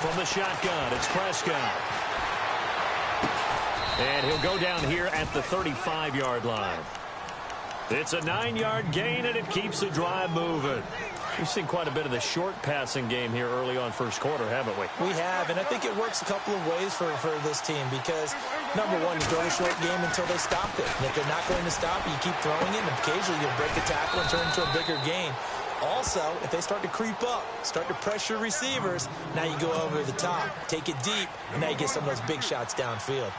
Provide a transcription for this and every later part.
From the shotgun, it's Prescott. And he'll go down here at the 35-yard line. It's a 9-yard gain, and it keeps the drive moving. We've seen quite a bit of the short passing game here early on first quarter, haven't we? We have, and I think it works a couple of ways for this team because, number one, you throw the short game until they stop it. And if they're not going to stop it, you keep throwing it, and occasionally you'll break a tackle and turn it into a bigger gain. Also, if they start to creep up, start to pressure receivers, now you go over the top, take it deep, and now you get some of those big shots downfield.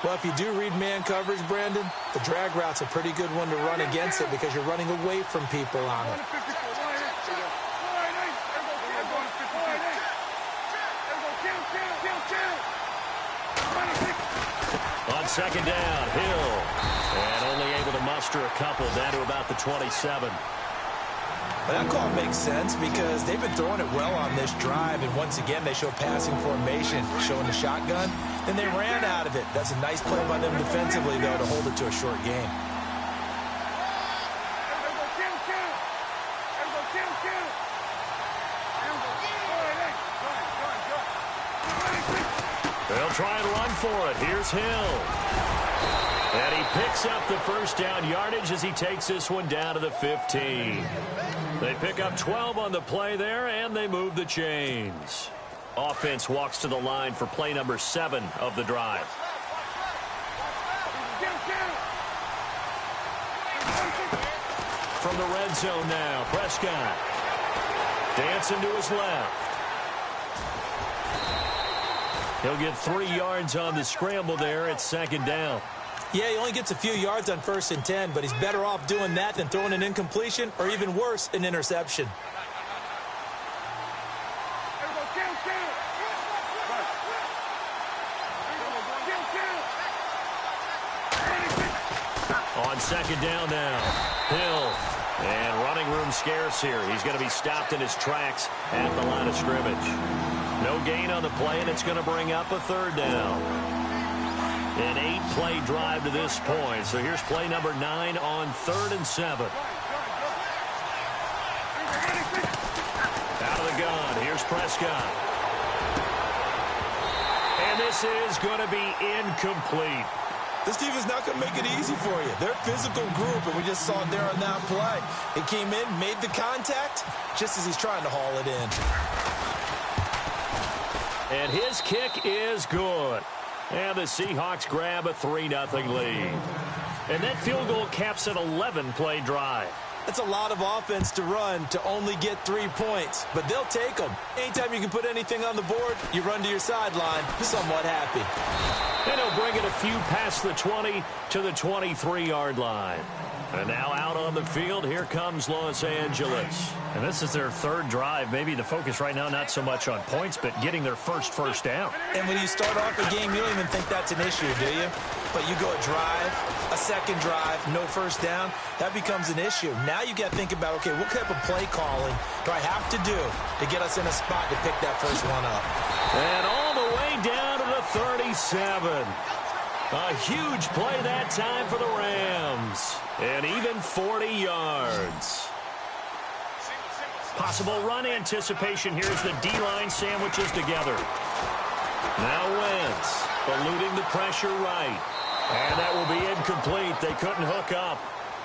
Well, if you do read man coverage, Brandon, the drag route's a pretty good one to run against it because you're running away from people on it. On second down, Hill. And only able to muster a couple down to about the 27. Well, that call makes sense because they've been throwing it well on this drive, and once again they show passing formation, showing the shotgun, and they ran out of it. That's a nice play by them defensively, though, to hold it to a short game. They'll try and run for it. Here's Hill. And he picks up the first down yardage as he takes this one down to the 15. They pick up 12 on the play there, and they move the chains. Offense walks to the line for play number 7 of the drive. From the red zone now, Prescott. Dancing to his left. He'll get 3 yards on the scramble there at second down. Yeah, he only gets a few yards on 1st and 10, but he's better off doing that than throwing an incompletion or even worse, an interception. On second down now, Hill. And running room scarce here. He's going to be stopped in his tracks at the line of scrimmage. No gain on the play, and it's going to bring up a 3rd down. An 8-play drive to this point. So here's play number 9 on 3rd and 7. Out of the gun. Here's Prescott. And this is going to be incomplete. This team is not going to make it easy for you. They're a physical group, and we just saw it there on that play. It came in, made the contact, just as he's trying to haul it in. And his kick is good. And the Seahawks grab a 3-0 lead. And that field goal caps an 11-play drive. That's a lot of offense to run to only get 3 points, but they'll take them. Anytime you can put anything on the board, you run to your sideline somewhat happy. And he'll bring it a few past the 20 to the 23-yard line. And now out on the field, here comes Los Angeles. And this is their 3rd drive. Maybe the focus right now not so much on points, but getting their first down. And when you start off a game, you don't even think that's an issue, do you? But you go a drive, a second drive, no first down, that becomes an issue. Now you got to think about, okay, what type of play calling do I have to do to get us in a spot to pick that first one up? And all the way down to the 37. A huge play that time for the Rams. And even 40 yards. Possible run anticipation here as the D-line sandwiches together. Now Wentz eluding the pressure right. And that will be incomplete. They couldn't hook up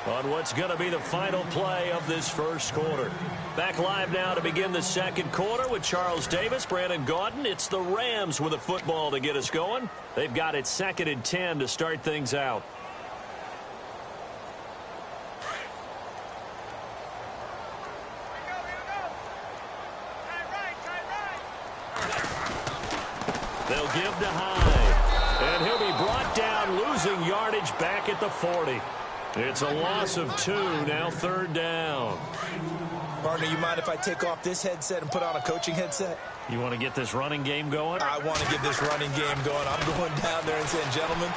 on what's going to be the final play of this first quarter. Back live now to begin the second quarter with Charles Davis, Brandon Gaudin. It's the Rams with a football to get us going. They've got it 2nd and 10 to start things out. They'll give to Hyde. And he'll be brought down, losing yardage back at the 40. It's a loss of 2, now 3rd down. Partner, you mind if I take off this headset and put on a coaching headset? You want to get this running game going? I want to get this running game going. I'm going down there and saying, gentlemen,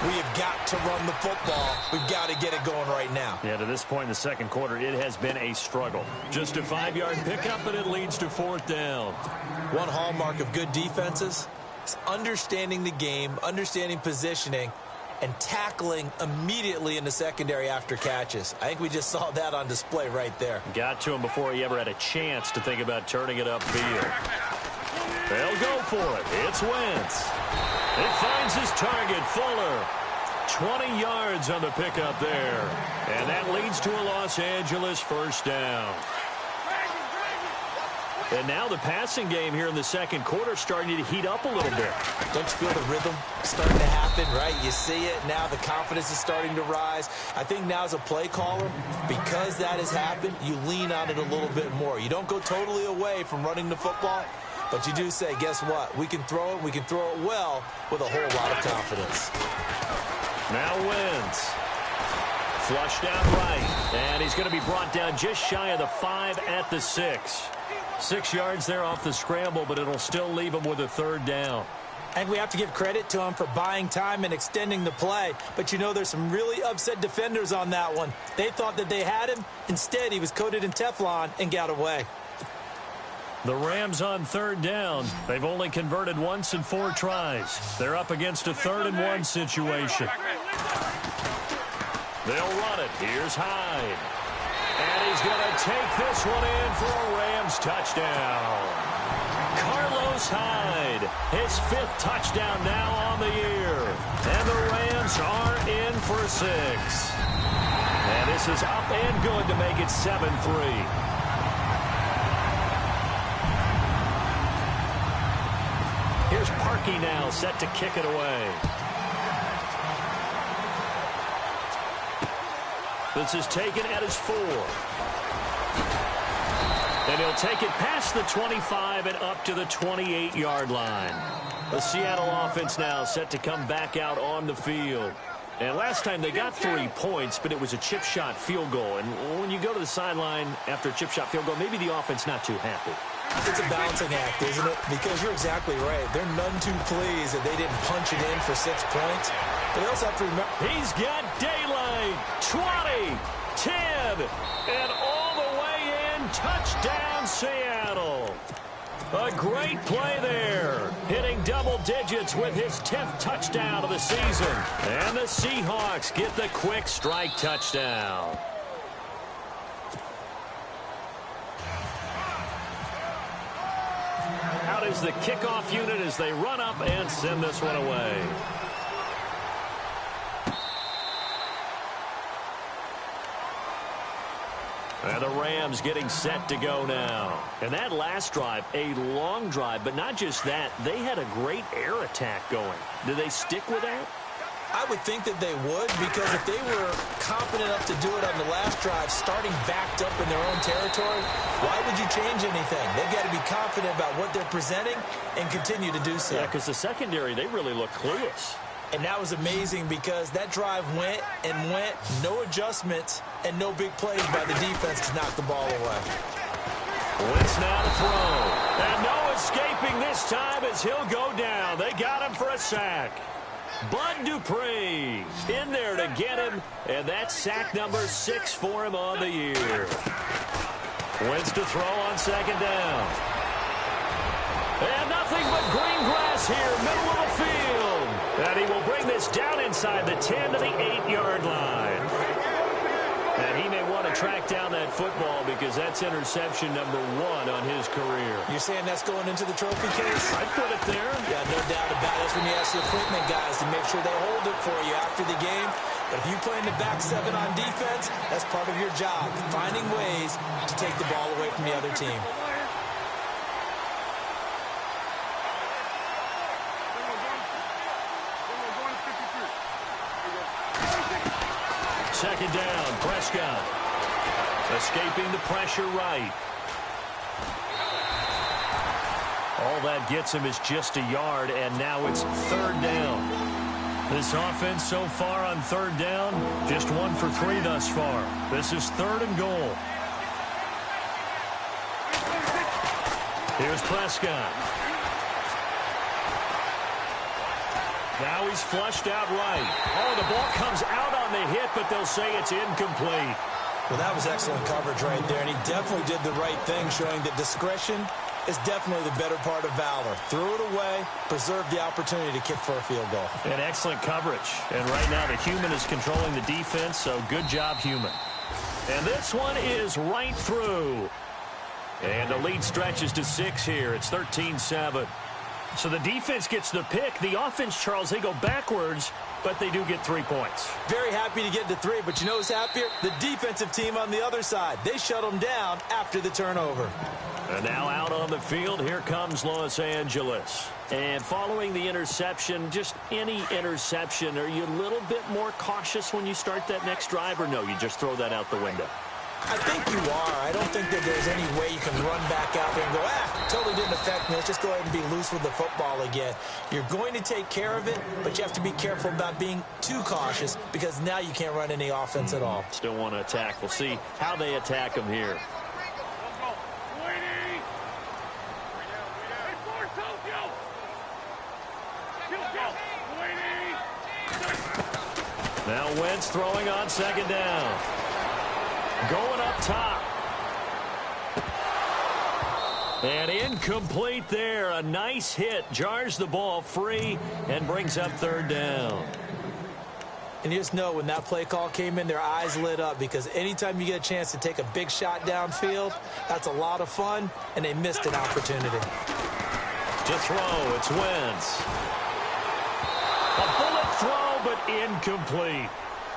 we have got to run the football. We've got to get it going right now. Yeah, to this point in the second quarter, it has been a struggle. Just a 5-yard pickup, and it leads to 4th down. One hallmark of good defenses is understanding the game, understanding positioning, and tackling immediately in the secondary after catches. I think we just saw that on display right there. Got to him before he ever had a chance to think about turning it upfield. They'll go for it. It's Wentz. He finds his target, Fuller. 20 yards on the pickup there. And that leads to a Los Angeles first down. And now the passing game here in the second quarter starting to heat up a little bit. Don't you feel the rhythm starting to happen, right? You see it. Now the confidence is starting to rise. I think now as a play caller, because that has happened, you lean on it a little bit more. You don't go totally away from running the football, but you do say, guess what? We can throw it. We can throw it well with a whole lot of confidence. Now Wentz. Flushed out right. And he's going to be brought down just shy of the 5 at the 6. 6 yards there off the scramble, but it'll still leave him with a third down. And we have to give credit to him for buying time and extending the play. But, you know, there's some really upset defenders on that one. They thought that they had him. Instead, he was coated in Teflon and got away. The Rams on third down. They've only converted once in 4 tries. They're up against a 3rd-and-1 situation. They'll run it. Here's Hyde. And he's going to take this one in for a Rams touchdown. Carlos Hyde, his 5th touchdown now on the year. And the Rams are in for 6. And this is up and good to make it 7-3. Here's Parkey now set to kick it away. This is taken at his 4. And he'll take it past the 25 and up to the 28-yard line. The Seattle offense now set to come back out on the field. And last time they got 3 points, but it was a chip shot field goal. And when you go to the sideline after a chip shot field goal, maybe the offense not too happy. It's a balancing act, isn't it? Because you're exactly right. They're none too pleased that they didn't punch it in for 6 points. But they also have to remember. He's got daylight. 20, 10, and all the way in. Touchdown, Seattle. A great play there. Hitting double digits with his 10th touchdown of the season. And the Seahawks get the quick strike touchdown. Out is the kickoff unit as they run up and send this one away. And the Rams getting set to go now. And that last drive, a long drive, but not just that, they had a great air attack going. Do they stick with that? I would think that they would, because if they were confident enough to do it on the last drive, starting backed up in their own territory, why would you change anything? They've got to be confident about what they're presenting and continue to do so. Yeah, because the secondary, they really look clueless. And that was amazing because that drive went and went, no adjustments, and no big plays by the defense to knock the ball away. Wentz now to throw. And no escaping this time as he'll go down. They got him for a sack. Bud Dupree in there to get him, and that's sack number 6 for him on the year. Wentz to throw on second down. And nothing but green grass here, middle of the field. And he will bring this down inside the 10 to the 8-yard line. And he may want to track down that football because that's interception number 1 on his career. You're saying that's going into the trophy case? I'd put it there. Yeah, no doubt about it. That's when you ask the equipment guys to make sure they hold it for you after the game. But if you play in the back 7 on defense, that's part of your job, finding ways to take the ball away from the other team. Second down, Prescott. Escaping the pressure right. All that gets him is just a yard, and now it's third down. This offense so far on third down, just 1 for 3 thus far. This is 3rd and goal. Here's Prescott. Now he's flushed out right. Oh, the ball comes out on the hit, but they'll say it's incomplete. Well, that was excellent coverage right there, and he definitely did the right thing, showing that discretion is definitely the better part of valor. Threw it away, preserved the opportunity to kick for a field goal. And excellent coverage. And right now the human is controlling the defense, so good job, human. And this one is right through. And the lead stretches to 6 here. It's 13-7. So the defense gets the pick. The offense, Charles, they go backwards, but they do get 3 points. Very happy to get to 3, but you know who's happier? The defensive team on the other side. They shut them down after the turnover. And now out on the field, here comes Los Angeles. And following the interception, just any interception, are you a little bit more cautious when you start that next drive, or no, you just throw that out the window? I think you are. I don't think that there's any way you can run back out there and go, totally didn't affect me. Let's just go ahead and be loose with the football again. You're going to take care of it, but you have to be careful about being too cautious because now you can't run any offense at all. Still want to attack. We'll see how they attack them here. Now Wentz throwing on second down. Going up top. And incomplete there. A nice hit. Jars the ball free and brings up third down. And you just know when that play call came in, their eyes lit up because anytime you get a chance to take a big shot downfield, that's a lot of fun, and they missed an opportunity. To throw, it's Wentz. A bullet throw, but incomplete.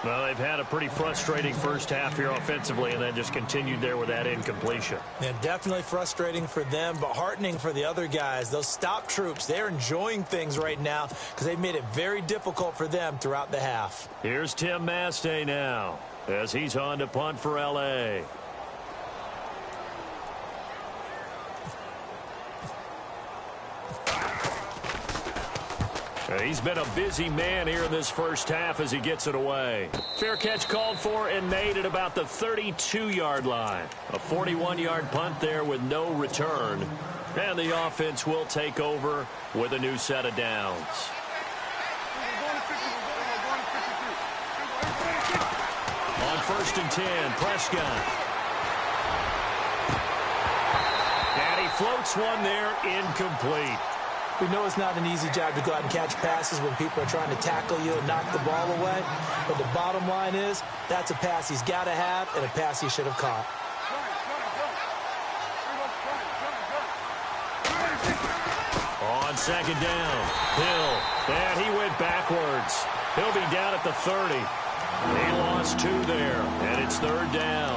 Well, they've had a pretty frustrating first half here offensively, and then just continued there with that incompletion. Yeah, definitely frustrating for them, but heartening for the other guys. Those stop troops, they're enjoying things right now because they've made it very difficult for them throughout the half. Here's Tim Mastay now as he's on to punt for L.A. He's been a busy man here in this first half as he gets it away. Fair catch called for and made at about the 32-yard line. A 41-yard punt there with no return. And the offense will take over with a new set of downs. On 1st and 10, Prescott. And he floats one there, incomplete. We know it's not an easy job to go out and catch passes when people are trying to tackle you and knock the ball away. But the bottom line is, that's a pass he's got to have and a pass he should have caught. On second down, Hill. And he went backwards. He'll be down at the 30. He lost 2 there, and it's third down.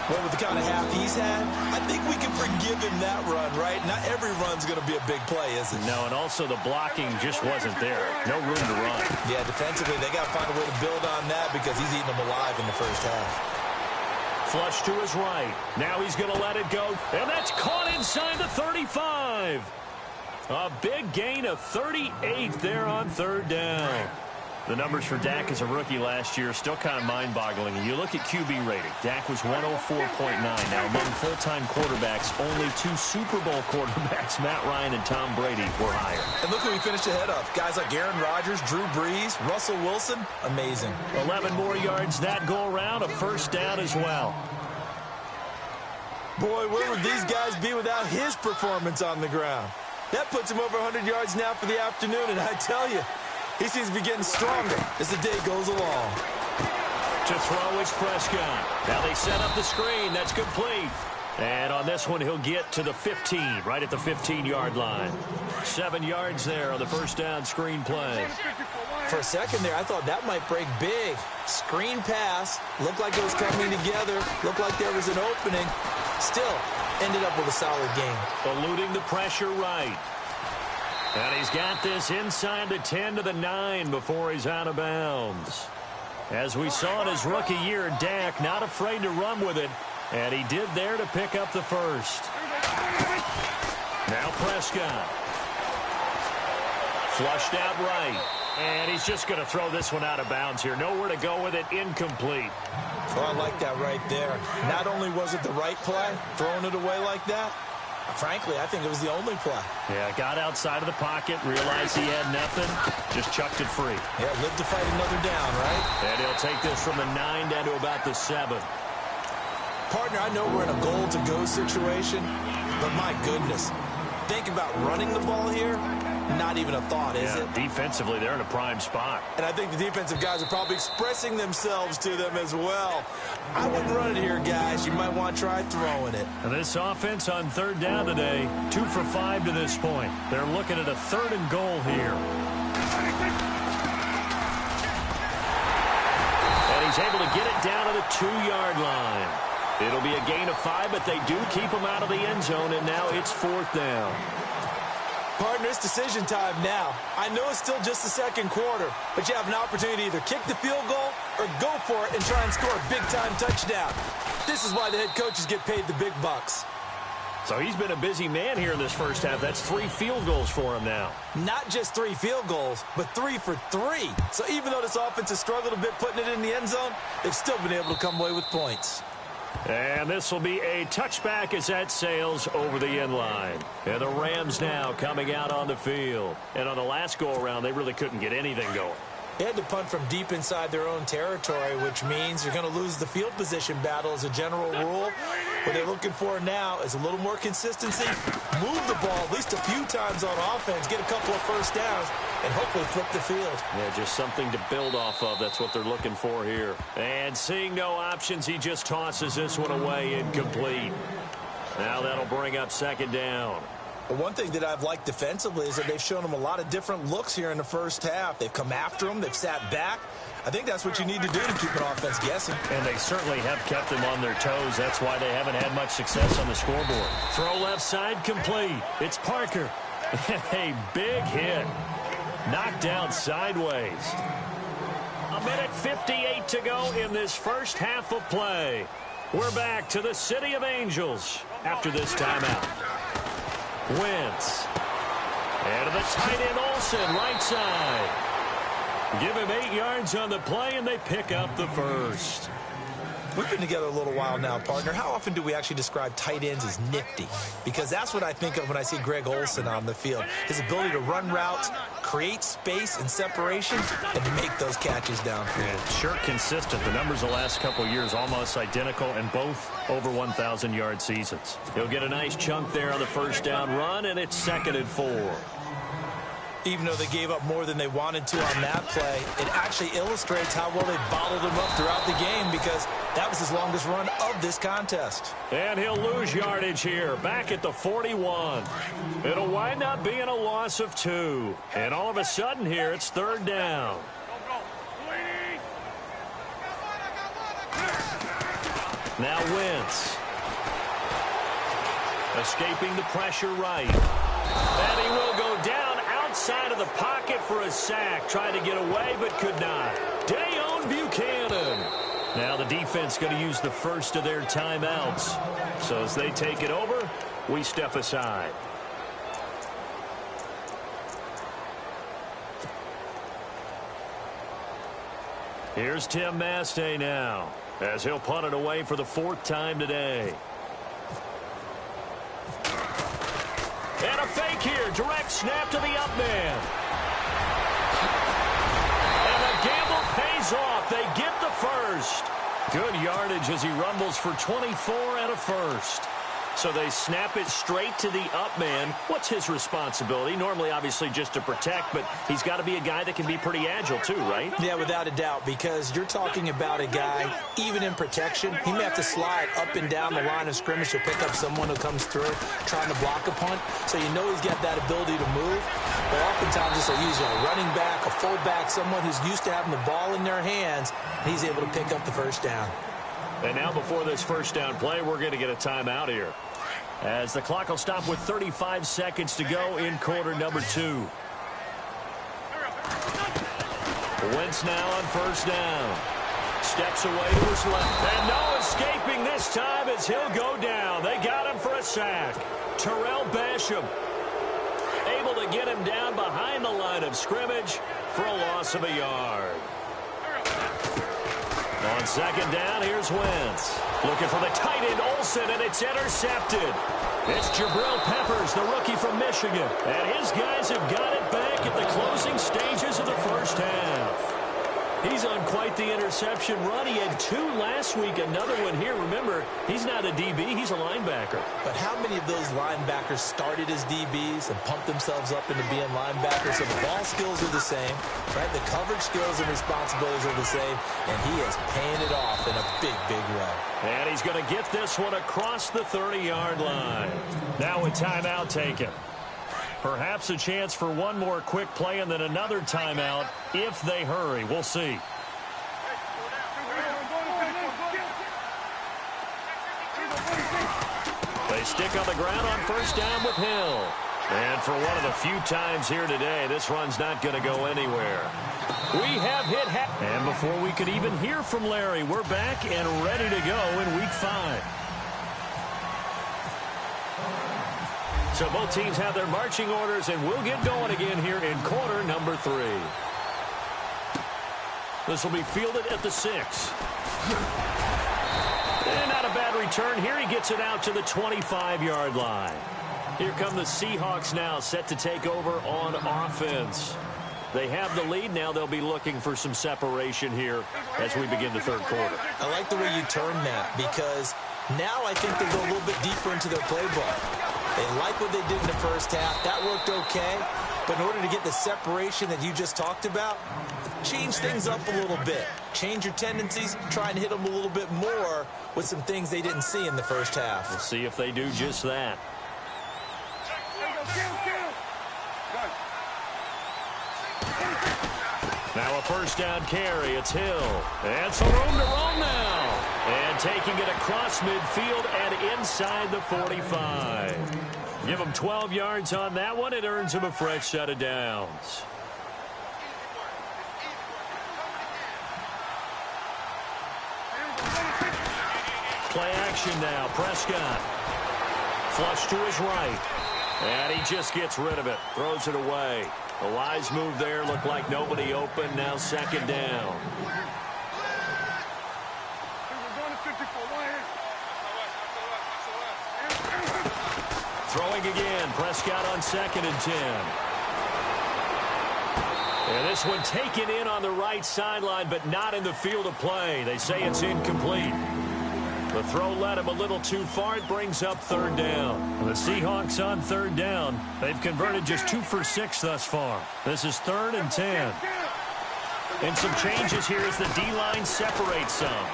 Well, with the kind of half he's had, I think we can forgive him that run, right? Not every run's going to be a big play, is it? No, and also the blocking just wasn't there. No room to run. Yeah, defensively, they got to find a way to build on that because he's eating them alive in the first half. Flush to his right. Now he's going to let it go. And that's caught inside the 35. A big gain of 38 there on third down. The numbers for Dak as a rookie last year still kind of mind-boggling. And you look at QB rating. Dak was 104.9. Now, among full-time quarterbacks, only 2 Super Bowl quarterbacks, Matt Ryan and Tom Brady, were higher. And look who he finished ahead of. Guys like Aaron Rodgers, Drew Brees, Russell Wilson. Amazing. 11 more yards that go around. A first down as well. Boy, where would these guys be without his performance on the ground? That puts him over 100 yards now for the afternoon, and I tell you, he seems to be getting stronger as the day goes along. To throw is Prescott. Now they set up the screen. That's complete. And on this one, he'll get to the 15, right at the 15-yard line. 7 yards there on the first down screen play. For a second there, I thought that might break big. Screen pass. Looked like it was coming together. Looked like there was an opening. Still, ended up with a solid game. Eluding the pressure right. And he's got this inside the 10 to the 9 before he's out of bounds. As we saw in his rookie year, Dak not afraid to run with it. And he did there to pick up the first. Now Prescott. Flushed out right. And he's just going to throw this one out of bounds here. Nowhere to go with it. Incomplete. Oh, I like that right there. Not only was it the right play, throwing it away like that, frankly, I think it was the only play. Yeah, got outside of the pocket, realized he had nothing, just chucked it free. Yeah, lived to fight another down, right? And he'll take this from the 9 down to about the 7. Partner, I know we're in a goal-to-go situation, but my goodness, think about running the ball here, not even a thought, is it? Defensively, they're in a prime spot. And I think the defensive guys are probably expressing themselves to them as well. I wouldn't run it here, guys. You might want to try throwing it. And this offense on third down today, 2 for 5 to this point. They're looking at a 3rd and goal here. And he's able to get it down to the 2-yard line. It'll be a gain of 5, but they do keep him out of the end zone, and now it's 4th down. Partner, it's decision time now. I know it's still just the second quarter, but you have an opportunity to either kick the field goal or go for it and try and score a big-time touchdown. This is why the head coaches get paid the big bucks. So he's been a busy man here in this first half. That's 3 field goals for him now. Not just 3 field goals, but 3 for 3. So even though this offense has struggled a bit putting it in the end zone, they've still been able to come away with points. And this will be a touchback as that sails over the end line. And the Rams now coming out on the field. And on the last go-around, they really couldn't get anything going. They had to punt from deep inside their own territory, which means you're going to lose the field position battle as a general rule. What they're looking for now is a little more consistency, move the ball at least a few times on offense, get a couple of first downs, and hopefully flip the field. Yeah, just something to build off of. That's what they're looking for here. And seeing no options, he just tosses this one away incomplete. Now that'll bring up 2nd down. But one thing that I've liked defensively is that they've shown them a lot of different looks here in the first half. They've come after them. They've sat back. I think that's what you need to do to keep an offense guessing. And they certainly have kept them on their toes. That's why they haven't had much success on the scoreboard. Throw left side complete. It's Parker. A big hit. Knocked down sideways. 1:58 to go in this first half of play. We're back to the City of Angels after this timeout. Wentz. And to the tight end Olsen, right side. Give him 8 yards on the play, and they pick up the first. We've been together a little while now, partner. How often do we actually describe tight ends as nifty? Because that's what I think of when I see Greg Olsen on the field. His ability to run routes, create space and separation, and to make those catches downfield. Sure consistent. The numbers the last couple of years almost identical, and both over 1,000-yard seasons. He'll get a nice chunk there on the first down run, and it's 2nd and 4. Even though they gave up more than they wanted to on that play, it actually illustrates how well they bottled him up throughout the game, because that was his longest run of this contest. And he'll lose yardage here, back at the 41. It'll wind up being a loss of 2. And all of a sudden here, it's 3rd down. Now Wentz. Escaping the pressure right. And he will go down outside of the pocket for a sack. Tried to get away, but could not. Dayon Buchanan. Now the defense going to use the first of their timeouts. So as they take it over, we step aside. Here's Tim Mastay now, as he'll punt it away for the 4th time today. And a fake here. Direct snap to the up man. And the gamble pays off. They get the first. Good yardage as he rumbles for 24 and a first. So they snap it straight to the up man. What's his responsibility? Normally, obviously, just to protect, but he's got to be a guy that can be pretty agile too, right? Yeah, without a doubt, because you're talking about a guy, even in protection, he may have to slide up and down the line of scrimmage to pick up someone who comes through trying to block a punt. So you know he's got that ability to move. But oftentimes, this will use a running back, a fullback, someone who's used to having the ball in their hands, and he's able to pick up the first down. And now before this first down play, we're going to get a timeout here, as the clock will stop with 35 seconds to go in quarter number 2. Wentz now on first down. Steps away to his left. And no escaping this time as he'll go down. They got him for a sack. Terrell Basham able to get him down behind the line of scrimmage for a loss of a yard. On second down, here's Wentz. Looking for the tight end, Olsen, and it's intercepted. It's Jabril Peppers, the rookie from Michigan. And his guys have got it back at the closing stages of the first half. He's on quite the interception run. He had 2 last week, another one here. Remember, he's not a DB, he's a linebacker. But how many of those linebackers started as DBs and pumped themselves up into being linebackers? So the ball skills are the same, right? The coverage skills and responsibilities are the same, and he is paying it off in a big, big way. And he's going to get this one across the 30-yard line. Now a timeout taken. Perhaps a chance for one more quick play and then another timeout if they hurry. We'll see. They stick on the ground on first down with Hill. And for one of the few times here today, this run's not going to go anywhere. We have hit half. And before we could even hear from Larry, we're back and ready to go in Week 5. So both teams have their marching orders, and we'll get going again here in quarter number 3. This will be fielded at the 6. And not a bad return here. He gets it out to the 25-yard line. Here come the Seahawks now, set to take over on offense. They have the lead. Now they'll be looking for some separation here as we begin the third quarter. I like the way you turn that, because now I think they go a little bit deeper into their playbook. They like what they did in the first half. That worked okay. But in order to get the separation that you just talked about, change things up a little bit. Change your tendencies. Try and hit them a little bit more with some things they didn't see in the first half. We'll see if they do just that. Now a first down carry. It's Hill. And some room to roam now. And taking it across midfield and inside the 45. Give him 12 yards on that one. It earns him a fresh set of downs. Play action now. Prescott. Flush to his right. And he just gets rid of it. Throws it away. A wise move there. Looked like nobody open. Now second down. Throwing again. Prescott on 2nd and 10. And this one taken in on the right sideline, but not in the field of play. They say it's incomplete. The throw led him a little too far. It brings up 3rd down. The Seahawks on 3rd down. They've converted just 2 for 6 thus far. This is 3rd and 10. And some changes here as the D-line separates some.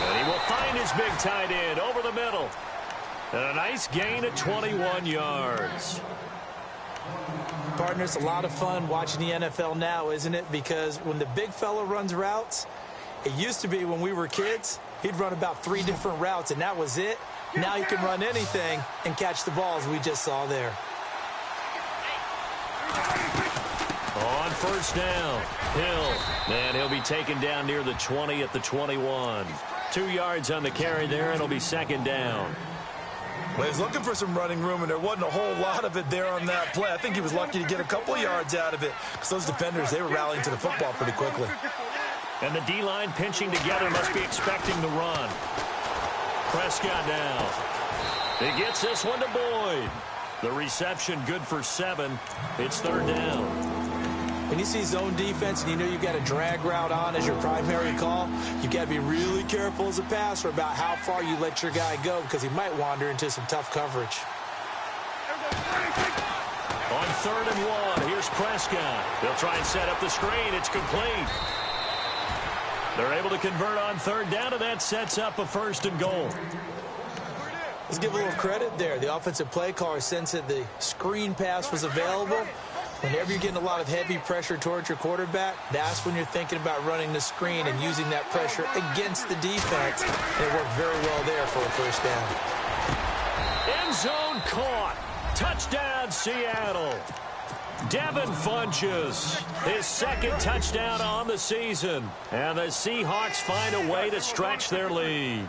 And he will find his big tight end over the middle. And a nice gain of 21 yards. Partner, it's a lot of fun watching the NFL now, isn't it? Because when the big fella runs routes, it used to be when we were kids, he'd run about 3 different routes, and that was it. Now he can run anything and catch the balls we just saw there. On first down, Hill. And he'll be taken down near the 20 at the 21. 2 yards on the carry there, and it'll be 2nd down. Well, he was looking for some running room, and there wasn't a whole lot of it there on that play. I think he was lucky to get a couple yards out of it, because those defenders, they were rallying to the football pretty quickly. And the D-line pinching together, must be expecting the run. Prescott now. He gets this one to Boyd. The reception good for 7. It's 3rd down. When you see zone defense and you know you've got a drag route on as your primary call, you've got to be really careful as a passer about how far you let your guy go, because he might wander into some tough coverage. On 3rd and 1, here's Prescott. They'll try and set up the screen. It's complete. They're able to convert on 3rd down, and that sets up a 1st and goal. Let's give a little credit there. The offensive play caller sensed that the screen pass was available. Whenever you're getting a lot of heavy pressure towards your quarterback, that's when you're thinking about running the screen and using that pressure against the defense. And it worked very well there for a 1st down. End zone caught. Touchdown, Seattle. Devin Funchess, his 2nd touchdown on the season. And the Seahawks find a way to stretch their lead.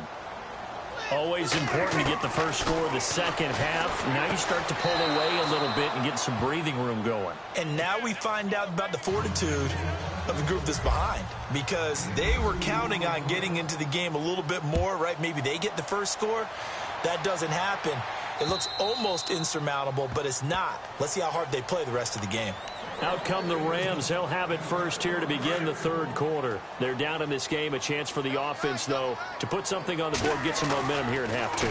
Always important to get the first score of the second half. Now you start to pull away a little bit and get some breathing room going. And now we find out about the fortitude of the group that's behind, because they were counting on getting into the game a little bit more, right? Maybe they get the first score. That doesn't happen. It looks almost insurmountable, but it's not. Let's see how hard they play the rest of the game. Out come the Rams. They'll have it first here to begin the third quarter. They're down in this game. A chance for the offense, though, to put something on the board, get some momentum here in half two.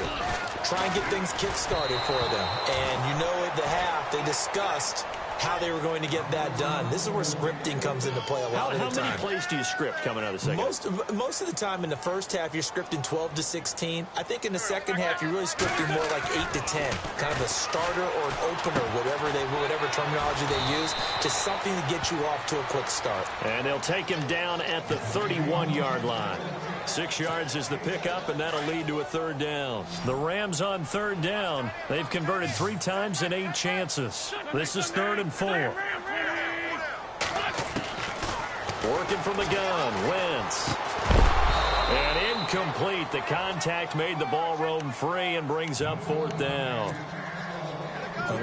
Try and get things kick-started for them. And you know at the half, they discussed how they were going to get that done. This is where scripting comes into play a lot of the time. How many plays do you script coming out of the second? Most of the time in the first half, you're scripting 12 to 16. I think in the second half, you're really scripting more like 8 to 10. Kind of a starter or an opener, whatever terminology they use. Just something to get you off to a quick start. And they'll take him down at the 31-yard line. 6 yards is the pickup, and that'll lead to a third down. The Rams on third down. They've converted 3 times in 8 chances. This is 3rd and 4. Working from the gun, Wentz. And incomplete. The contact made the ball roam free and brings up 4th down.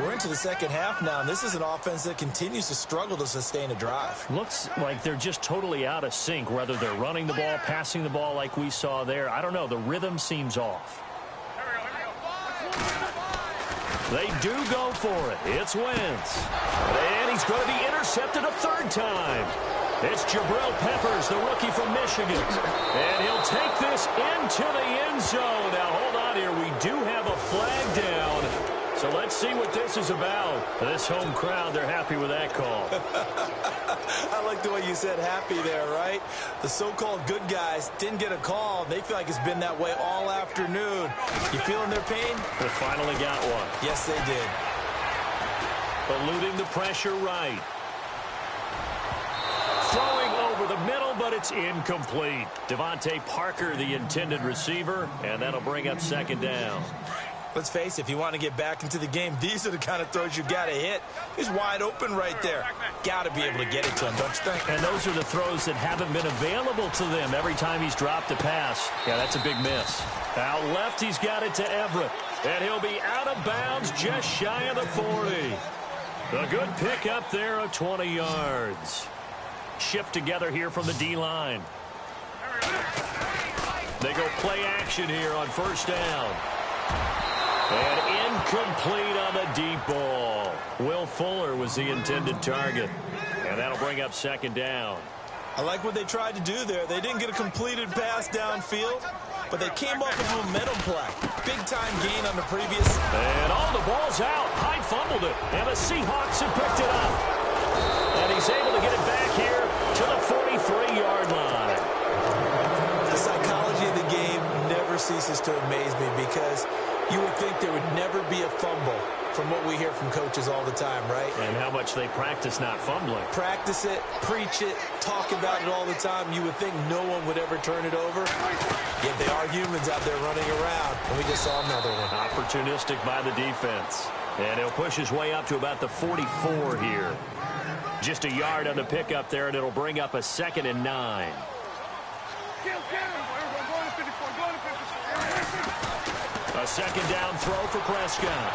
We're into the second half now, and this is an offense that continues to struggle to sustain a drive. Looks like they're just totally out of sync, whether they're running the ball, passing the ball like we saw there. I don't know. The rhythm seems off. They do go for it. It's Wentz. And he's going to be intercepted a 3rd time. It's Jabril Peppers, the rookie from Michigan. And he'll take this into the end zone. Now, hold on here. We do have a flag down. So let's see what this is about. This home crowd, they're happy with that call. I like the way you said happy there, right? The so-called good guys didn't get a call. They feel like it's been that way all afternoon. You feeling their pain? They finally got one. Yes, they did. Eluding the pressure right. Throwing over the middle, but it's incomplete. Devontae Parker, the intended receiver, and that'll bring up 2nd down. Let's face it, if you want to get back into the game, these are the kind of throws you got to hit. He's wide open right there. Got to be able to get it to him, don't you think? And those are the throws that haven't been available to them every time he's dropped a pass. Yeah, that's a big miss. Out left, he's got it to Everett. And he'll be out of bounds just shy of the 40. A good pick up there of 20 yards. Shift together here from the D-line. They go play action here on 1st down. And incomplete on the deep ball. Will Fuller was the intended target. And that'll bring up 2nd down. I like what they tried to do there. They didn't get a completed pass downfield, but they came up with a momentum play. Big-time gain on the previous. And the ball's out. Hyde fumbled it. And the Seahawks have picked it up. And he's able to get it back here to the 43-yard line. The psychology of the game never ceases to amaze me because you would think there would never be a fumble from what we hear from coaches all the time, right? And how much they practice not fumbling. Practice it, preach it, talk about it all the time. You would think no one would ever turn it over. Yet they are humans out there running around, and we just saw another one. Opportunistic by the defense. And he'll push his way up to about the 44 here. Just a yard on the pickup there, and it'll bring up a 2nd and 9. A 2nd down throw for Prescott.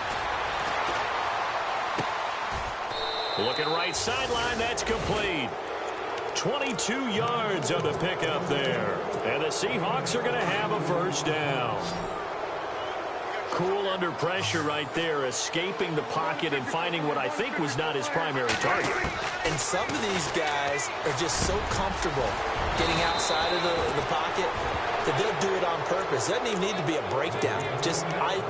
Looking right sideline, that's complete. 22 yards on the pickup there. And the Seahawks are going to have a 1st down. Cool under pressure right there, escaping the pocket and finding what I think was not his primary target. And some of these guys are just so comfortable getting outside of the pocket that they'll do it on purpose. It doesn't even need to be a breakdown.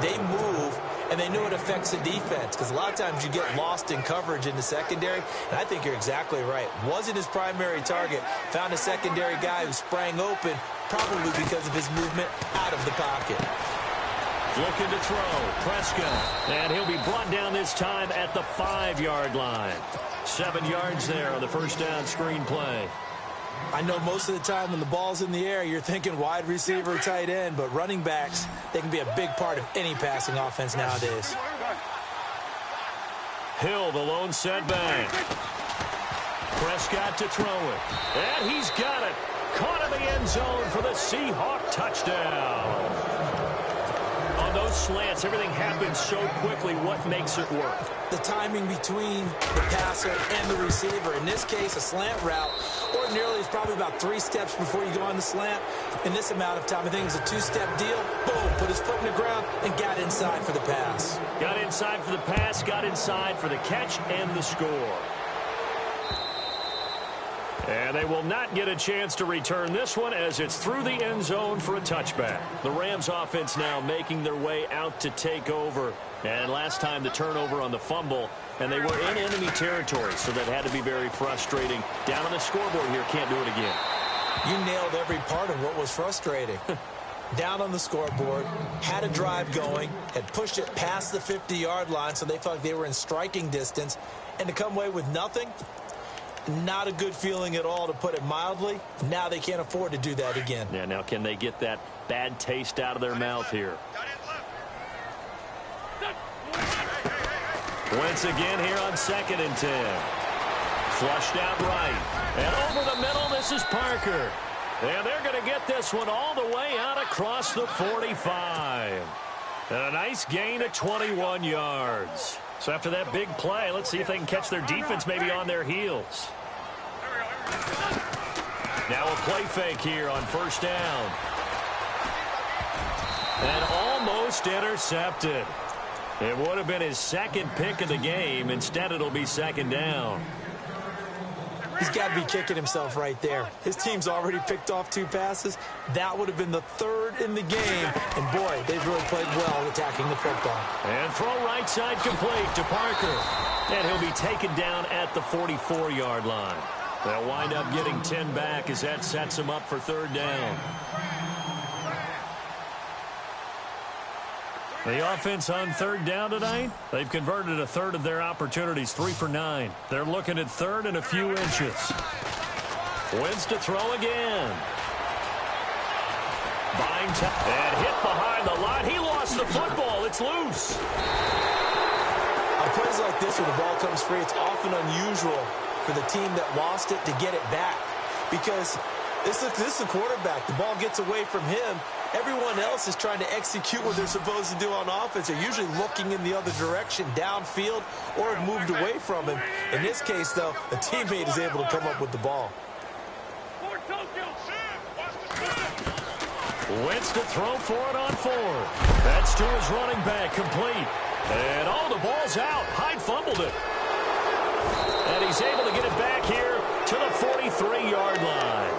They move, and they know it affects the defense because a lot of times you get lost in coverage in the secondary, and I think you're exactly right. Wasn't his primary target. Found a secondary guy who sprang open, probably because of his movement out of the pocket. Looking to throw, Prescott. And he'll be brought down this time at the 5-yard line. 7 yards there on the 1st down screen play. I know most of the time when the ball's in the air, you're thinking wide receiver, tight end, but running backs, they can be a big part of any passing offense nowadays. Hill, the lone setback. Prescott to throw it. And he's got it. Caught in the end zone for the Seahawk touchdown. On those slants, everything happens so quickly. What makes it work? The timing between the passer and the receiver. In this case, a slant route ordinarily is probably about 3 steps before you go on the slant. In this amount of time, I think it was a 2-step deal. Boom, put his foot in the ground and got inside for the pass. Got inside for the pass, got inside for the catch and the score. And they will not get a chance to return this one as it's through the end zone for a touchback. The Rams offense now making their way out to take over. And last time the turnover on the fumble, and they were in enemy territory, so that had to be very frustrating. Down on the scoreboard here, can't do it again. You nailed every part of what was frustrating. Down on the scoreboard, had a drive going, had pushed it past the 50-yard line, so they felt like they were in striking distance, and to come away with nothing, not a good feeling at all, to put it mildly. Now they can't afford to do that again. Yeah, now can they get that bad taste out of their mouth here? Wentz again here on 2nd and 10. Flushed out right. And over the middle, this is Parker. And they're going to get this one all the way out across the 45. And a nice gain of 21 yards. So after that big play, let's see if they can catch their defense maybe on their heels. Now a play fake here on 1st down. And almost intercepted. It would have been his 2nd pick of the game. Instead, it'll be 2nd down. He's got to be kicking himself right there. His team's already picked off 2 passes. That would have been the 3rd in the game. And, boy, they've really played well attacking the football. And throw right side complete to Parker. And he'll be taken down at the 44-yard line. They'll wind up getting 10 back as that sets them up for 3rd down. The offense on 3rd down tonight, they've converted a 1/3 of their opportunities, 3 for 9. They're looking at 3rd and a few inches. Wentz to throw again. Buying time and hit behind the line. He lost the football. It's loose. On plays like this where the ball comes free, it's often unusual for the team that lost it to get it back, because this is the quarterback. The ball gets away from him. Everyone else is trying to execute what they're supposed to do on offense. They're usually looking in the other direction, downfield, or have moved away from him. In this case, though, the teammate is able to come up with the ball. Wentz to throw for it on 4th. That's to his running back, complete. And the ball's out. Hyde fumbled it. And he's able to get it back here to the 43-yard line.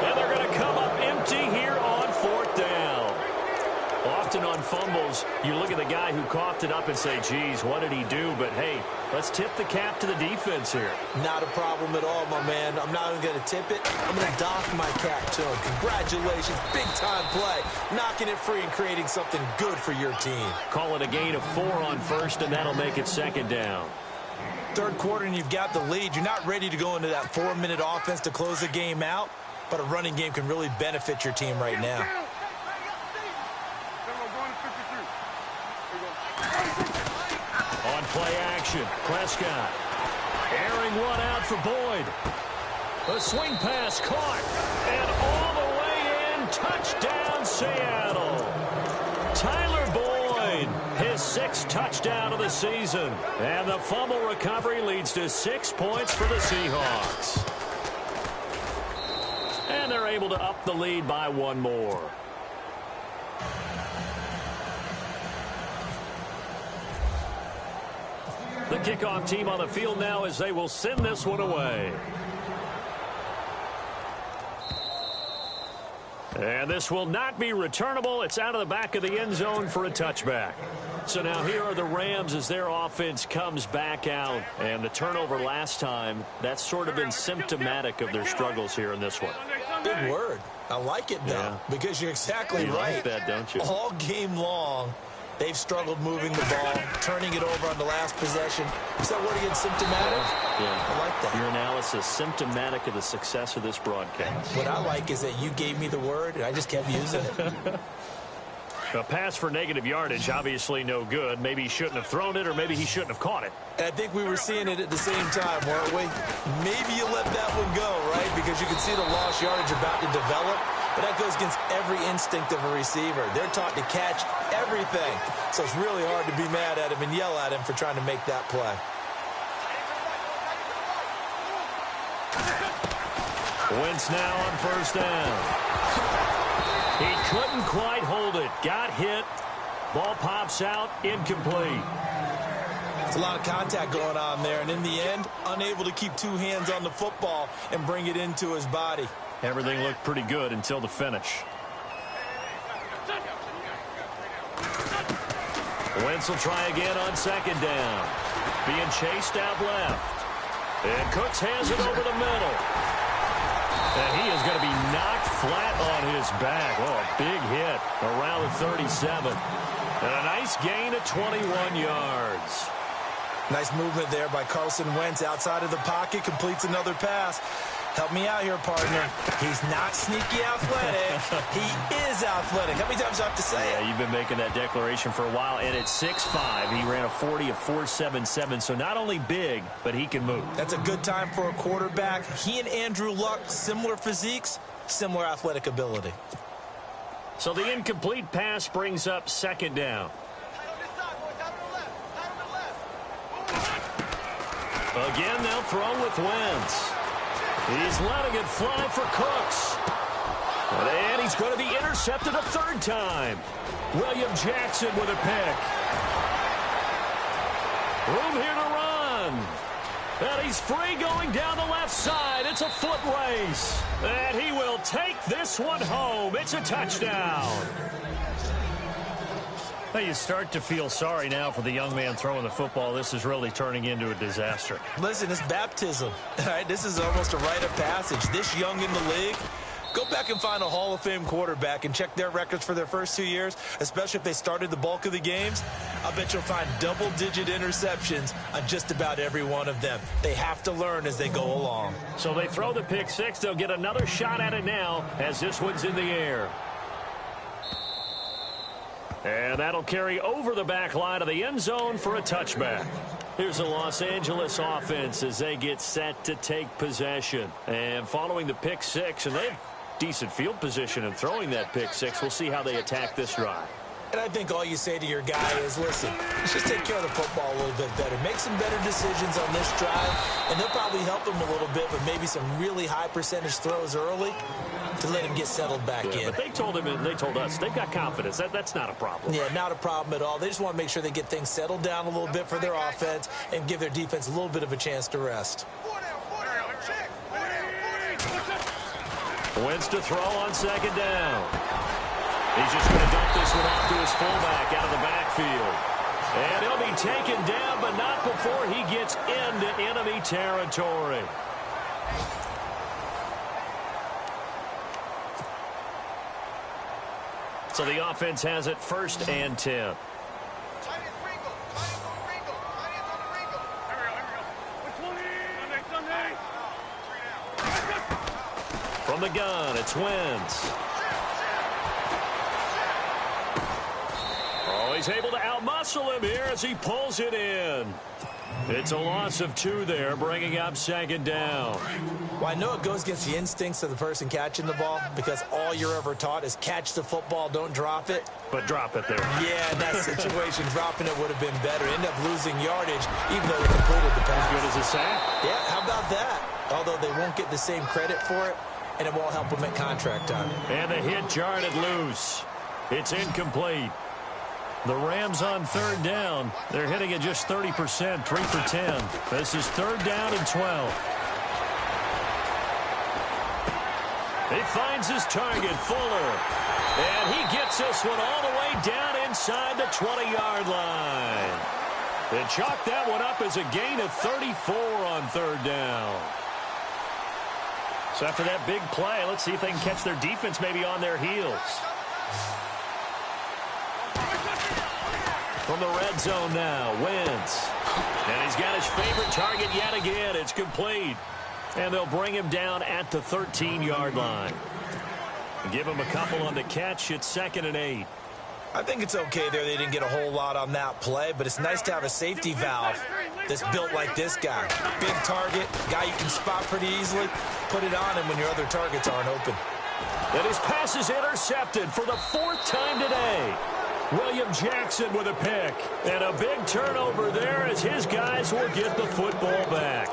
And they're going to come up empty here on 4th down. Often on fumbles, you look at the guy who coughed it up and say, geez, what did he do? But, hey, let's tip the cap to the defense here. Not a problem at all, my man. I'm not even going to tip it. I'm going to doff my cap to him. Congratulations. Big-time play. Knocking it free and creating something good for your team. Call it a gain of 4 on 1st, and that'll make it 2nd down. 3rd quarter, and you've got the lead. You're not ready to go into that 4-minute offense to close the game out, but a running game can really benefit your team right now. On play action, Prescott. Airing one out for Boyd. The swing pass caught. And all the way in, touchdown Seattle. Tyler Boyd, his 6th touchdown of the season. And the fumble recovery leads to 6 points for the Seahawks. And they're able to up the lead by 1 more. The kickoff team on the field now as they will send this one away. And this will not be returnable. It's out of the back of the end zone for a touchback. So now here are the Rams as their offense comes back out. And the turnover last time, that's sort of been symptomatic of their struggles here in this one. Big word. I like it, though, because you're exactly right. Like that, don't you? All game long, they've struggled moving the ball, turning it over on the last possession. Is that word again, symptomatic? Yeah. I like that. Your analysis, symptomatic of the success of this broadcast. What I like is that you gave me the word, and I just kept using it. A pass for negative yardage, obviously no good. Maybe he shouldn't have thrown it, or maybe he shouldn't have caught it. And I think we were seeing it at the same time, weren't we? Maybe you let that one go, right? Because you can see the lost yardage about to develop. But that goes against every instinct of a receiver. They're taught to catch everything. So it's really hard to be mad at him and yell at him for trying to make that play. Wentz now on 1st down. He couldn't quite hold it. Got hit. Ball pops out. Incomplete. It's a lot of contact going on there, and in the end, unable to keep two hands on the football and bring it into his body. Everything looked pretty good until the finish. Wentz will try again on second down. Being chased out left. And Cooks has it over the middle. And he is going to be knocked flat on his back. Oh, a big hit around the 37. And a nice gain of 21 yards. Nice movement there by Carson Wentz outside of the pocket. Completes another pass. Help me out here, partner. He's not sneaky athletic. He is athletic. How many times do I have to say it? Yeah, you've been making that declaration for a while. And at 6'5", he ran a 40 of 4.77. So not only big, but he can move. That's a good time for a quarterback. He and Andrew Luck, similar physiques, similar athletic ability. So the incomplete pass brings up second down. Again, they'll throw with Wentz. He's letting it fly for Cooks. And he's going to be intercepted a third time. William Jackson with a pick. Room here to run. And he's free going down the left side. It's a foot race. And he will take this one home. It's a touchdown. Well, you start to feel sorry now for the young man throwing the football. This is really turning into a disaster. Listen, it's baptism. All right, this is almost a rite of passage. This young in the league, go back and find a Hall of Fame quarterback and check their records for their first 2 years, especially if they started the bulk of the games. I bet you'll find double-digit interceptions on just about every one of them. They have to learn as they go along. So they throw the pick six. They'll get another shot at it now as this one's in the air. And that'll carry over the back line of the end zone for a touchback. Here's the Los Angeles offense as they get set to take possession. And following the pick six, and they have decent field position in throwing that pick six. We'll see how they attack this drive. And I think all you say to your guy is, listen, let's just take care of the football a little bit better. Make some better decisions on this drive, and they'll probably help him a little bit with maybe some really high percentage throws early to let him get settled back in. But they told him and they told us they've got confidence. That's not a problem. Yeah, not a problem at all. They just want to make sure they get things settled down a little bit for their offense and give their defense a little bit of a chance to rest. Wentz to throw on second down. He's just going to dump this one off to his fullback out of the backfield. And he'll be taken down, but not before he gets into enemy territory. So the offense has it first and 10. From the gun, it's Wentz. Oh, he's able to outmuscle him here as he pulls it in. It's a loss of 2 there, bringing up second down. Well, I know it goes against the instincts of the person catching the ball because all you're ever taught is catch the football, don't drop it. But drop it there. Yeah, in that situation, dropping it would have been better. End up losing yardage, even though they completed the pass. As good as a sack? Yeah, how about that? Although they won't get the same credit for it, and it won't help them at contract time. And the hit jarred it loose. It's incomplete. The Rams on third down. They're hitting at just 30%, 3 for 10. This is third down and 12. He finds his target, Fuller. And he gets this one all the way down inside the 20-yard line. They chalk that one up as a gain of 34 on third down. So after that big play, let's see if they can catch their defense maybe on their heels. From the red zone now, Wentz. And he's got his favorite target yet again. It's complete. And they'll bring him down at the 13-yard line. Give him a couple on the catch. It's 2nd and 8. I think it's okay there. They didn't get a whole lot on that play, but it's nice to have a safety valve that's built like this guy. Big target, guy you can spot pretty easily. Put it on him when your other targets aren't open. And his pass is intercepted for the 4th time today. William Jackson with a pick. And a big turnover there as his guys will get the football back.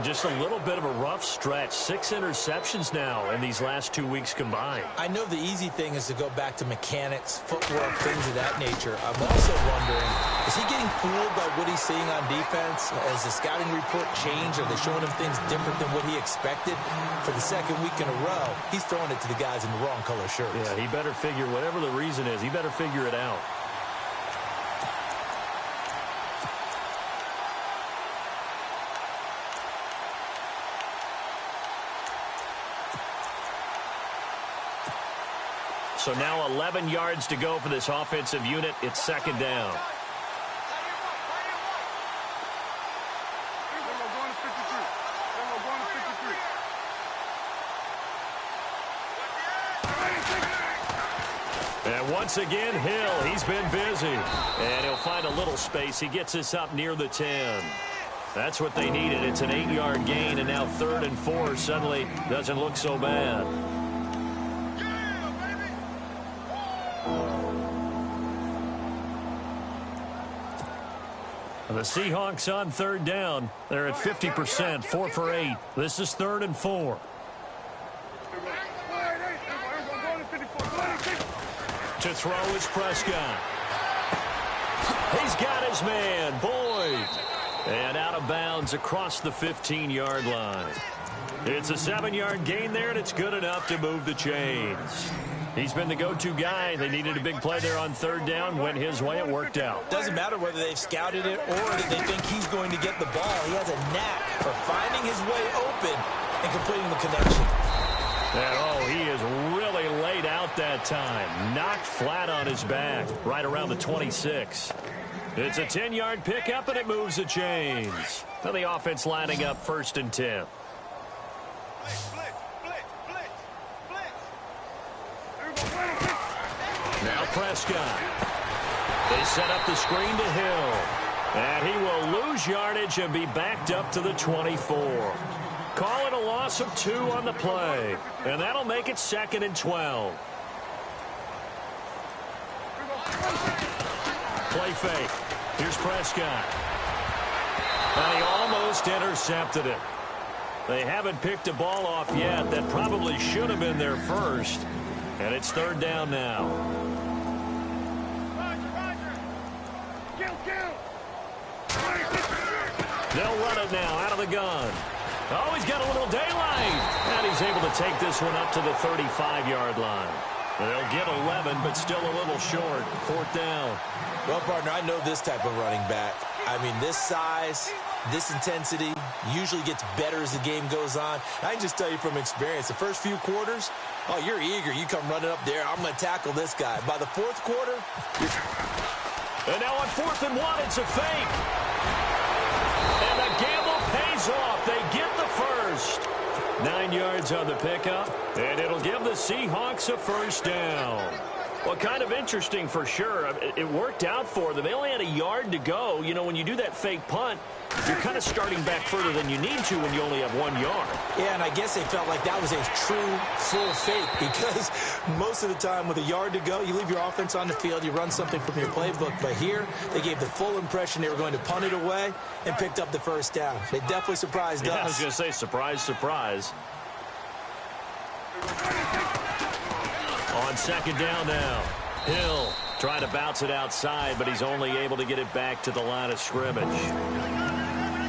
Just a little bit of a rough stretch. 6 interceptions now in these last 2 weeks combined. I know the easy thing is to go back to mechanics, footwork, things of that nature. I'm also wondering, is he getting fooled by what he's seeing on defense? Has the scouting report changed? Are they showing him things different than what he expected? For the second week in a row, he's throwing it to the guys in the wrong color shirts. Yeah, he better figure, whatever the reason is, he better figure it out. So now 11 yards to go for this offensive unit. It's second down. And once again, Hill, he's been busy. And he'll find a little space. He gets this up near the 10. That's what they needed. It's an 8-yard gain, and now 3rd and 4 suddenly doesn't look so bad. The Seahawks on 3rd down. They're at 50%, 4 for 8. This is 3rd and 4. To throw is Prescott. He's got his man, Boyd. And out of bounds across the 15-yard line. It's a 7-yard gain there, and it's good enough to move the chains. He's been the go-to guy. They needed a big play there on 3rd down. Went his way. It worked out. Doesn't matter whether they've scouted it or that they think he's going to get the ball. He has a knack for finding his way open and completing the connection. And, oh, he is really laid out that time. Knocked flat on his back right around the 26. It's a 10-yard pickup, and it moves the chains. Now the offense lining up 1st and 10. Now Prescott. They set up the screen to Hill. And he will lose yardage and be backed up to the 24. Call it a loss of 2 on the play. And that'll make it 2nd and 12. Play fake. Here's Prescott. And he almost intercepted it. They haven't picked a ball off yet. That probably should have been their first. And it's 3rd down now. They'll run it now out of the gun. Oh, he's got a little daylight. And he's able to take this one up to the 35-yard line. They'll get 11, but still a little short. 4th down. Well, partner, I know this type of running back. I mean, this size, this intensity usually gets better as the game goes on. I can just tell you from experience, the first few quarters, oh, you're eager. You come running up there. I'm going to tackle this guy. By the 4th quarter, and now on 4th and 1, it's a fake. And the gamble pays off. They get the first. 9 yards on the pickup, and it'll give the Seahawks a 1st down. Well, kind of interesting for sure. It worked out for them. They only had a yard to go. You know, when you do that fake punt, you're kind of starting back further than you need to when you only have 1 yard. Yeah, and I guess they felt like that was a true full fake because most of the time with a yard to go, you leave your offense on the field, you run something from your playbook. But here, they gave the full impression they were going to punt it away and picked up the 1st down. They definitely surprised us. I was going to say, surprise, surprise. On 2nd down now. Hill trying to bounce it outside, but he's only able to get it back to the line of scrimmage.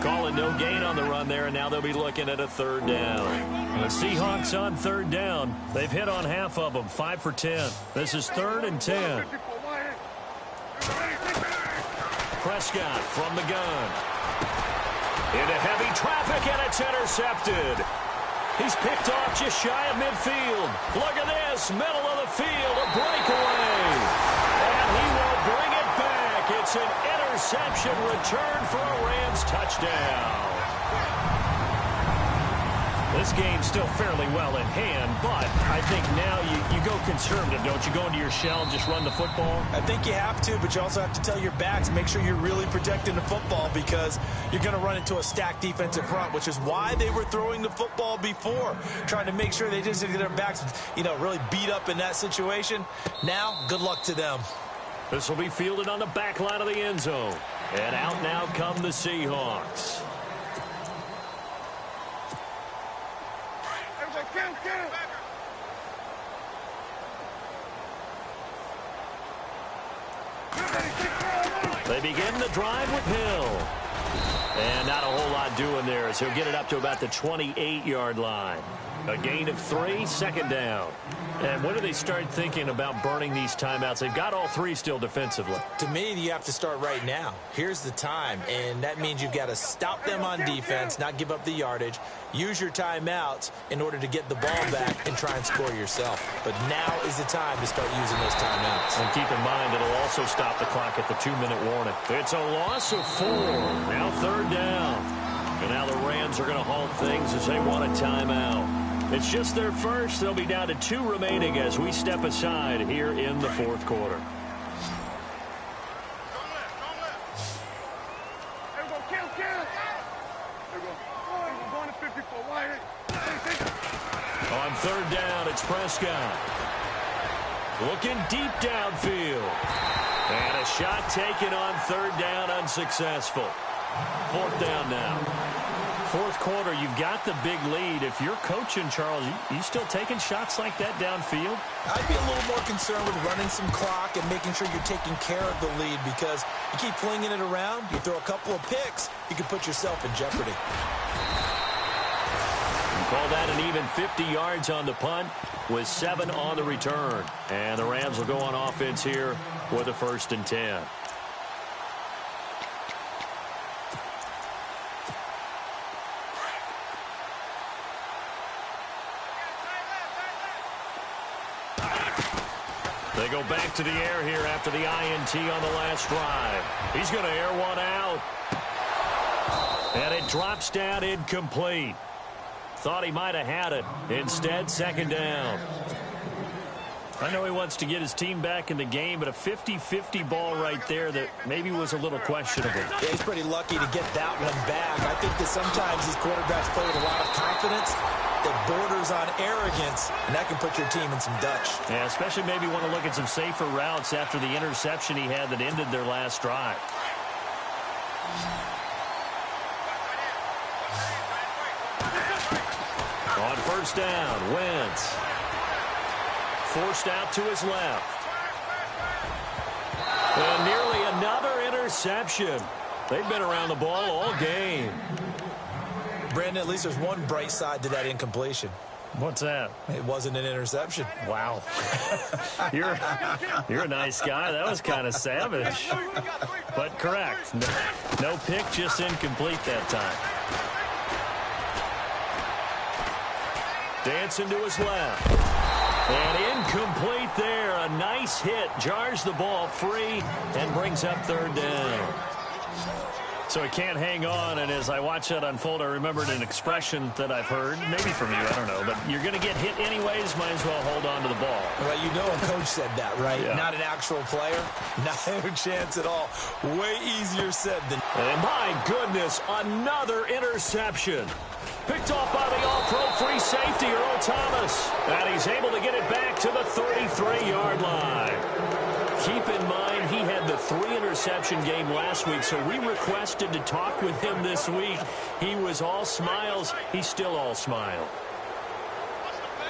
Calling no gain on the run there, and now they'll be looking at a 3rd down. The Seahawks on 3rd down. They've hit on half of them, 5 for 10. This is 3rd and 10. Prescott from the gun. Into heavy traffic, and it's intercepted. He's picked off just shy of midfield. Look at this, middle of the field, a breakaway. And he will bring it back. It's an interception return for a Rams touchdown. This game's still fairly well in hand, but I think now you go conservative, don't you? Go into your shell and just run the football? I think you have to, but you also have to tell your backs, make sure you're really protecting the football because you're going to run into a stacked defensive front, which is why they were throwing the football before, trying to make sure they just get their backs, really beat up in that situation. Now, good luck to them. This will be fielded on the back line of the end zone. And out now come the Seahawks. They begin the drive with Hill. And not a whole lot doing there as he'll get it up to about the 28-yard line. A gain of 3, second down. And when do they start thinking about burning these timeouts? They've got all 3 still defensively. To me, you have to start right now. Here's the time, and that means you've got to stop them on defense, not give up the yardage, use your timeouts in order to get the ball back and try and score yourself. But now is the time to start using those timeouts. And keep in mind, it'll also stop the clock at the 2-minute warning. It's a loss of 4. Now third down. And now the Rams are going to halt things as they want a timeout. It's just their first. They'll be down to 2 remaining as we step aside here in the fourth quarter. On third down, it's Prescott. Looking deep downfield. And a shot taken on third down, unsuccessful. Fourth down now. Fourth quarter, you've got the big lead. If you're coaching, Charles, you still taking shots like that downfield? I'd be a little more concerned with running some clock and making sure you're taking care of the lead, because you keep flinging it around, you throw a couple of picks, you can put yourself in jeopardy. You call that an even 50 yards on the punt with 7 on the return. And the Rams will go on offense here with a 1st and 10. They go back to the air here after the INT on the last drive. He's going to air one out. And it drops down incomplete. Thought he might have had it. Instead, second down. I know he wants to get his team back in the game, but a 50-50 ball right there that maybe was a little questionable. Yeah, he's pretty lucky to get that one back. I think that sometimes these quarterbacks play with a lot of confidence that borders on arrogance, and that can put your team in some Dutch. Yeah, especially maybe want to look at some safer routes after the interception he had that ended their last drive. On first down, Wentz. Forced out to his left. And nearly another interception. They've been around the ball all game. Brandon, at least there's one bright side to that incompletion. What's that? It wasn't an interception. Wow. You're a nice guy. That was kind of savage. But correct. No pick, just incomplete that time. Dancing to his left. And incomplete there. A nice hit. Jars the ball free and brings up third down. So he can't hang on, and as I watch that unfold, I remembered an expression that I've heard, maybe from you, I don't know, but you're going to get hit anyways, might as well hold on to the ball. Well, you know a coach said that, right? Yeah. Not an actual player. No chance at all. Way easier said than... And my goodness, another interception. Picked off by the all-pro free safety, Earl Thomas. And he's able to get it back to the 33-yard line. Keep in mind, he had the 3-interception game last week, so we requested to talk with him this week. He was all smiles. He's still all smile.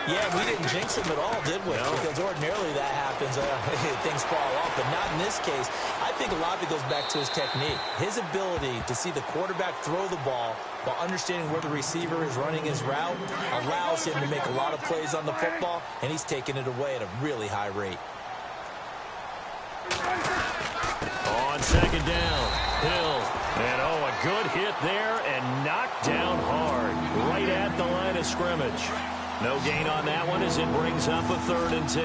Yeah, we didn't jinx him at all, did we? No. Because ordinarily that happens. Things fall off, but not in this case. I think a lot of it goes back to his technique. His ability to see the quarterback throw the ball while understanding where the receiver is running his route allows him to make a lot of plays on the football, and he's taking it away at a really high rate. On second down, Hill. And, a good hit there and knocked down hard right at the line of scrimmage. No gain on that one as it brings up a 3rd and 10.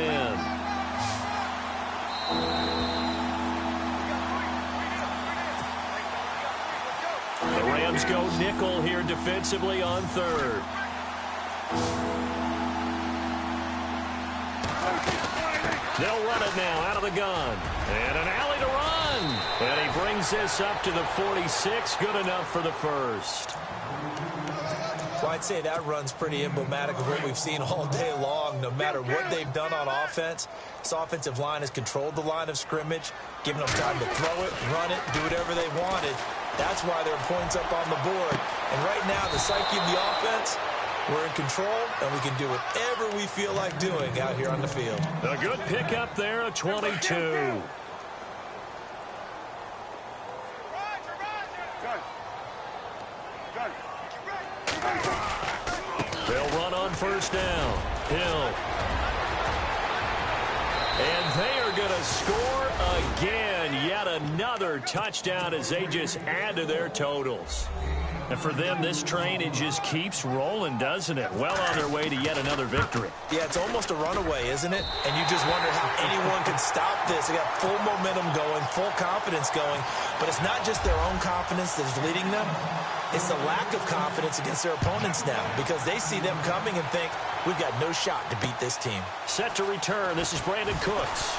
The Rams go nickel here defensively on 3rd. They'll run it now out of the gun. And an alley to run. And he brings this up to the 46. Good enough for the first. Well, I'd say that run's pretty emblematic of what we've seen all day long. No matter what they've done on offense, this offensive line has controlled the line of scrimmage, given them time to throw it, run it, do whatever they wanted. That's why there are points up on the board. And right now, the psyche of the offense, we're in control, and we can do whatever we feel like doing out here on the field. A good pickup there, a 22. first down. Hill. And they are going to score again. Yet another touchdown as they just add to their totals. And for them, this train, it just keeps rolling, doesn't it? Well on their way to yet another victory. Yeah, it's almost a runaway, isn't it? And you just wonder how anyone could stop this. They got full momentum going, full confidence going. But it's not just their own confidence that's leading them. It's the lack of confidence against their opponents now because they see them coming and think, we've got no shot to beat this team. Set to return. This is Brandon Cooks.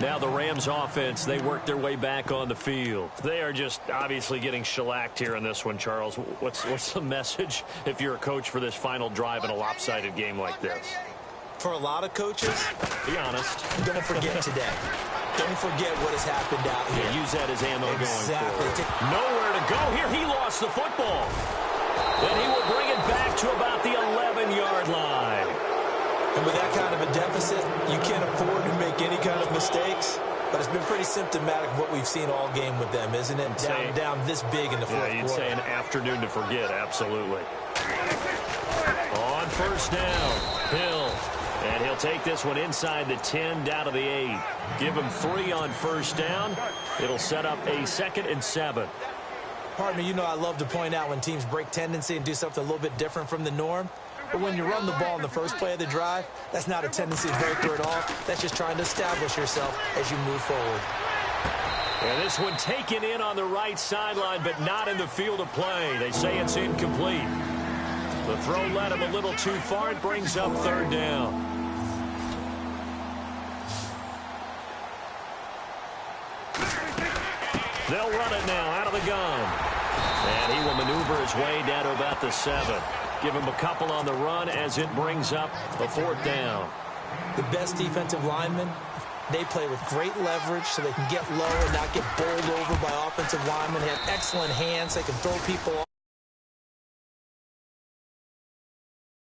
Now the Rams offense, they work their way back on the field. They are just obviously getting shellacked here in this one, Charles. What's the message if you're a coach for this final drive in a lopsided game like this? For a lot of coaches, be honest, don't forget today. Don't forget what has happened out here. Yeah, use that as ammo exactly. Going forward. Nowhere to go here. He lost the football. And he will bring it back to about the 11-yard line. And with that kind of a deficit, you can't afford to make any kind of mistakes. But it's been pretty symptomatic of what we've seen all game with them, isn't it? Down this big in the fourth quarter. Yeah, you'd say an afternoon to forget, absolutely. On first down, Hill. And he'll take this one inside the 10, down to the 8. Give him 3 on first down. It'll set up a 2nd and 7. Pardon me, you know I love to point out when teams break tendency and do something a little bit different from the norm. But when you run the ball in the first play of the drive, that's not a tendency breaker at all. That's just trying to establish yourself as you move forward. And this one taken in on the right sideline, but not in the field of play. They say it's incomplete. The throw led him a little too far. It brings up 3rd down. They'll run it now out of the gun. And he will maneuver his way down to about the 7. Give him a couple on the run as it brings up the 4th down. The best defensive linemen, they play with great leverage so they can get low and not get bowled over by offensive linemen. They have excellent hands. They can throw people off.